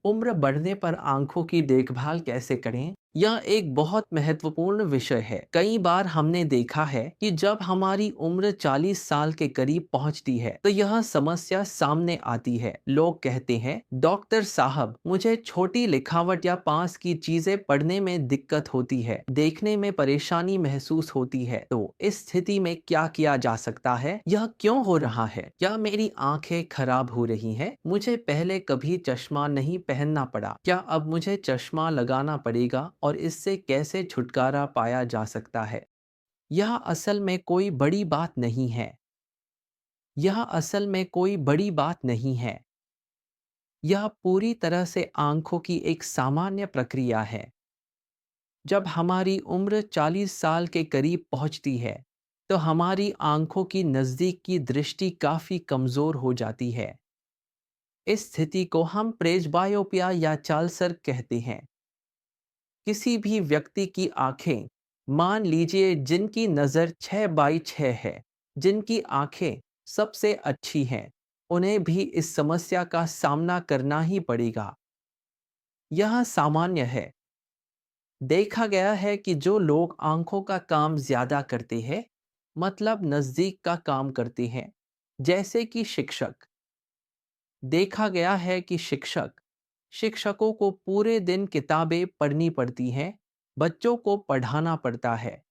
उम्र बढ़ने पर आंखों की देखभाल कैसे करें? यह एक बहुत महत्वपूर्ण विषय है। कई बार हमने देखा है कि जब हमारी उम्र 40 साल के करीब पहुंचती है, तो यह समस्या सामने आती है। लोग कहते हैं, डॉक्टर साहब, मुझे छोटी लिखावट या पास की चीजें पढ़ने में दिक्कत होती है, देखने में परेशानी महसूस होती है। तो इस स्थिति में क्या किया जा सकता है? यह क्यों हो रहा है? क्या मेरी आंखें खराब हो रही हैं? मुझे पहले कभी चश्मा नहीं पहनना पड़ा, क्या अब मुझे चश्मा लगाना पड़ेगा? और इससे कैसे छुटकारा पाया जा सकता है? यह असल में कोई बड़ी बात नहीं है। यह असल में कोई बड़ी बात नहीं है। यह पूरी तरह से आंखों की एक सामान्य प्रक्रिया है। जब हमारी उम्र 40 साल के करीब पहुंचती है, तो हमारी आंखों की नज़दीक की दृष्टि काफ़ी कमज़ोर हो जाती है। इस स्थिति को हम प्रेसबायोपिया या चालसर कहते हैं। किसी भी व्यक्ति की आंखें, मान लीजिए जिनकी नज़र 6 बाई 6 है, जिनकी आंखें सबसे अच्छी हैं, उन्हें भी इस समस्या का सामना करना ही पड़ेगा। यह सामान्य है। देखा गया है कि जो लोग आंखों का काम ज्यादा करते हैं, मतलब नजदीक का काम करते हैं, जैसे कि शिक्षक, देखा गया है कि शिक्षकों को पूरे दिन किताबें पढ़नी पड़ती हैं, बच्चों को पढ़ाना पड़ता है।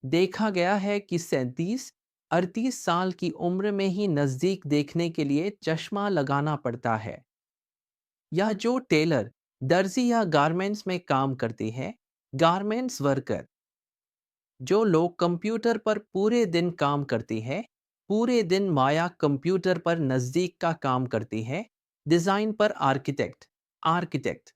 देखा गया है कि 37-38 साल की उम्र में ही नजदीक देखने के लिए चश्मा लगाना पड़ता है। या जो टेलर, दर्जी या गारमेंट्स में काम करते हैं, गारमेंट्स वर्कर, जो लोग कंप्यूटर पर पूरे दिन काम करते हैं, पूरे दिन माया कंप्यूटर पर नज़दीक का काम करते हैं, डिज़ाइन पर आर्किटेक्ट,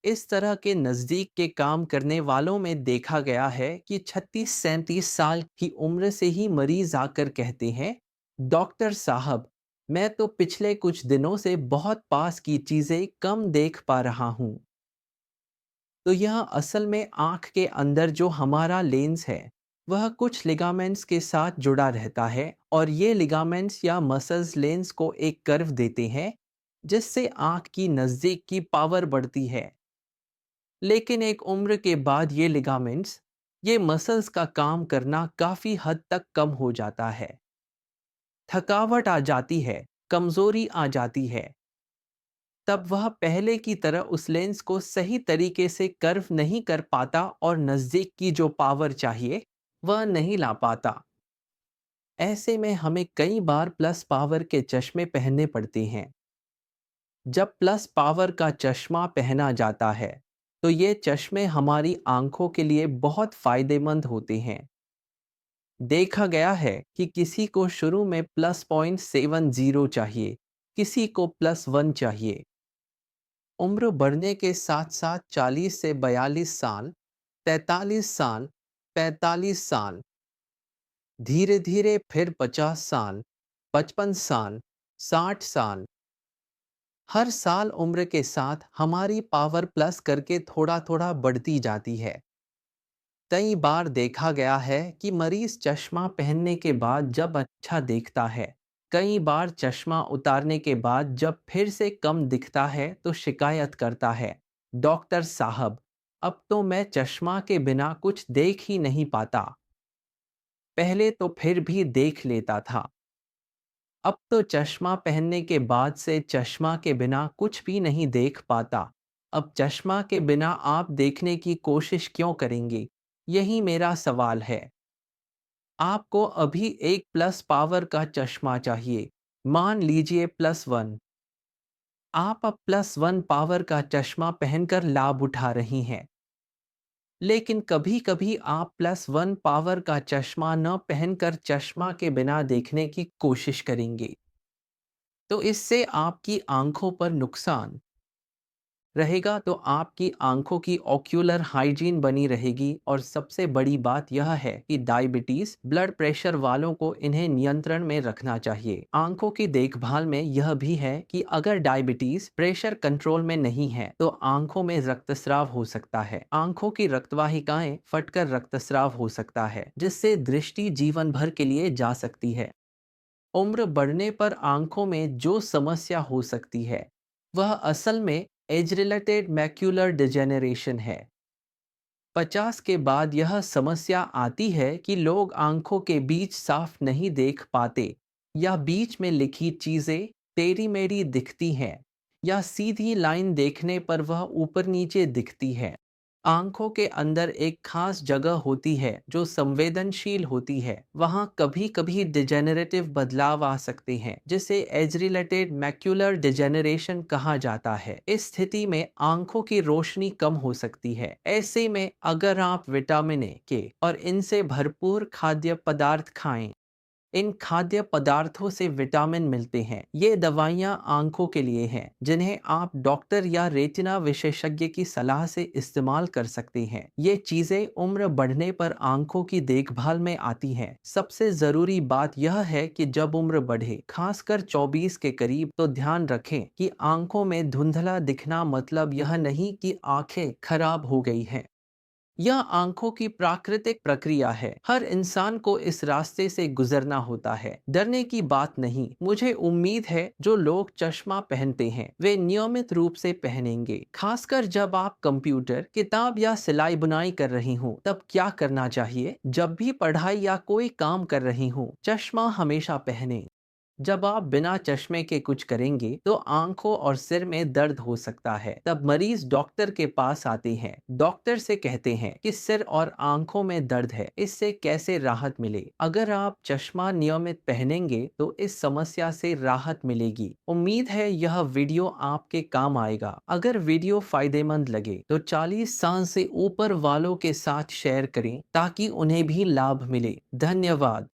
इस तरह के नज़दीक के काम करने वालों में देखा गया है कि 36-37 साल की उम्र से ही मरीज आकर कहते हैं, डॉक्टर साहब, मैं तो पिछले कुछ दिनों से बहुत पास की चीज़ें कम देख पा रहा हूँ। तो यह असल में आँख के अंदर जो हमारा लेंस है, वह कुछ लिगामेंट्स के साथ जुड़ा रहता है, और ये लिगामेंट्स या मसल्स लेंस को एक कर्व देते हैं, जिससे आँख की नज़दीक की पावर बढ़ती है। लेकिन एक उम्र के बाद ये मसल्स का काम करना काफ़ी हद तक कम हो जाता है। थकावट आ जाती है, कमज़ोरी आ जाती है। तब वह पहले की तरह उस लेंस को सही तरीके से कर्व नहीं कर पाता और नज़दीक की जो पावर चाहिए, वह नहीं ला पाता। ऐसे में हमें कई बार प्लस पावर के चश्मे पहनने पड़ते हैं। जब प्लस पावर का चश्मा पहना जाता है, तो ये चश्मे हमारी आंखों के लिए बहुत फायदेमंद होते हैं। देखा गया है कि किसी को शुरू में +0.70 चाहिए, किसी को +1 चाहिए। उम्र बढ़ने के साथ साथ 40 से 42 साल, 43 साल, 45 साल, धीरे धीरे फिर 50 साल, 55 साल, 60 साल, हर साल उम्र के साथ हमारी पावर प्लस करके थोड़ा थोड़ा बढ़ती जाती है। कई बार देखा गया है कि मरीज चश्मा पहनने के बाद जब अच्छा देखता है, कई बार चश्मा उतारने के बाद जब फिर से कम दिखता है तो शिकायत करता है, डॉक्टर साहब, अब तो मैं चश्मा के बिना कुछ देख ही नहीं पाता। पहले तो फिर भी देख लेता था, अब तो चश्मा पहनने के बाद से चश्मा के बिना कुछ भी नहीं देख पाता। अब चश्मा के बिना आप देखने की कोशिश क्यों करेंगे? यही मेरा सवाल है। आपको अभी एक प्लस पावर का चश्मा चाहिए, मान लीजिए +1। आप अब +1 पावर का चश्मा पहनकर लाभ उठा रही हैं। लेकिन कभी कभी आप +1 पावर का चश्मा न पहनकर चश्मा के बिना देखने की कोशिश करेंगे, तो इससे आपकी आंखों पर नुकसान रहेगा, तो आपकी आंखों की ऑक्यूलर हाइजीन बनी रहेगी। और सबसे बड़ी बात यह है कि डायबिटीज, ब्लड प्रेशर वालों को इन्हें नियंत्रण में रखना चाहिए। आंखों की देखभाल में यह भी है कि अगर डायबिटीज, प्रेशर कंट्रोल में नहीं है, तो आंखों में रक्तस्राव हो सकता है, आंखों की रक्तवाहिकाएं फटकर रक्तस्राव हो सकता है, जिससे दृष्टि जीवन भर के लिए जा सकती है। उम्र बढ़ने पर आंखों में जो समस्या हो सकती है, वह असल में एज रिलेटेड मैक्यूलर डिजेनरेशन है। 50 के बाद यह समस्या आती है कि लोग आंखों के बीच साफ नहीं देख पाते, या बीच में लिखी चीजें तेरी मेरी दिखती हैं, या सीधी लाइन देखने पर वह ऊपर नीचे दिखती है। आंखों के अंदर एक खास जगह होती है जो संवेदनशील होती है, वहाँ कभी कभी डिजेनरेटिव बदलाव आ सकते हैं, जिसे एज रिलेटेड मैक्यूलर डिजेनरेशन कहा जाता है। इस स्थिति में आंखों की रोशनी कम हो सकती है। ऐसे में अगर आप विटामिन ए के और इनसे भरपूर खाद्य पदार्थ खाएं, इन खाद्य पदार्थों से विटामिन मिलते हैं। ये दवाइयाँ आंखों के लिए हैं, जिन्हें आप डॉक्टर या रेटिना विशेषज्ञ की सलाह से इस्तेमाल कर सकते हैं। ये चीज़ें उम्र बढ़ने पर आंखों की देखभाल में आती हैं। सबसे ज़रूरी बात यह है कि जब उम्र बढ़े, खासकर 24 के करीब, तो ध्यान रखें कि आंखों में धुंधला दिखना मतलब यह नहीं कि आंखें खराब हो गई हैं। यह आंखों की प्राकृतिक प्रक्रिया है। हर इंसान को इस रास्ते से गुजरना होता है। डरने की बात नहीं। मुझे उम्मीद है जो लोग चश्मा पहनते हैं वे नियमित रूप से पहनेंगे, खासकर जब आप कंप्यूटर, किताब या सिलाई बुनाई कर रही हूँ। तब क्या करना चाहिए? जब भी पढ़ाई या कोई काम कर रही हूँ, चश्मा हमेशा पहने। जब आप बिना चश्मे के कुछ करेंगे तो आंखों और सिर में दर्द हो सकता है। तब मरीज डॉक्टर के पास आते हैं। डॉक्टर से कहते हैं कि सिर और आंखों में दर्द है, इससे कैसे राहत मिले। अगर आप चश्मा नियमित पहनेंगे तो इस समस्या से राहत मिलेगी। उम्मीद है यह वीडियो आपके काम आएगा। अगर वीडियो फायदेमंद लगे तो 40 साल से ऊपर वालों के साथ शेयर करें ताकि उन्हें भी लाभ मिले। धन्यवाद।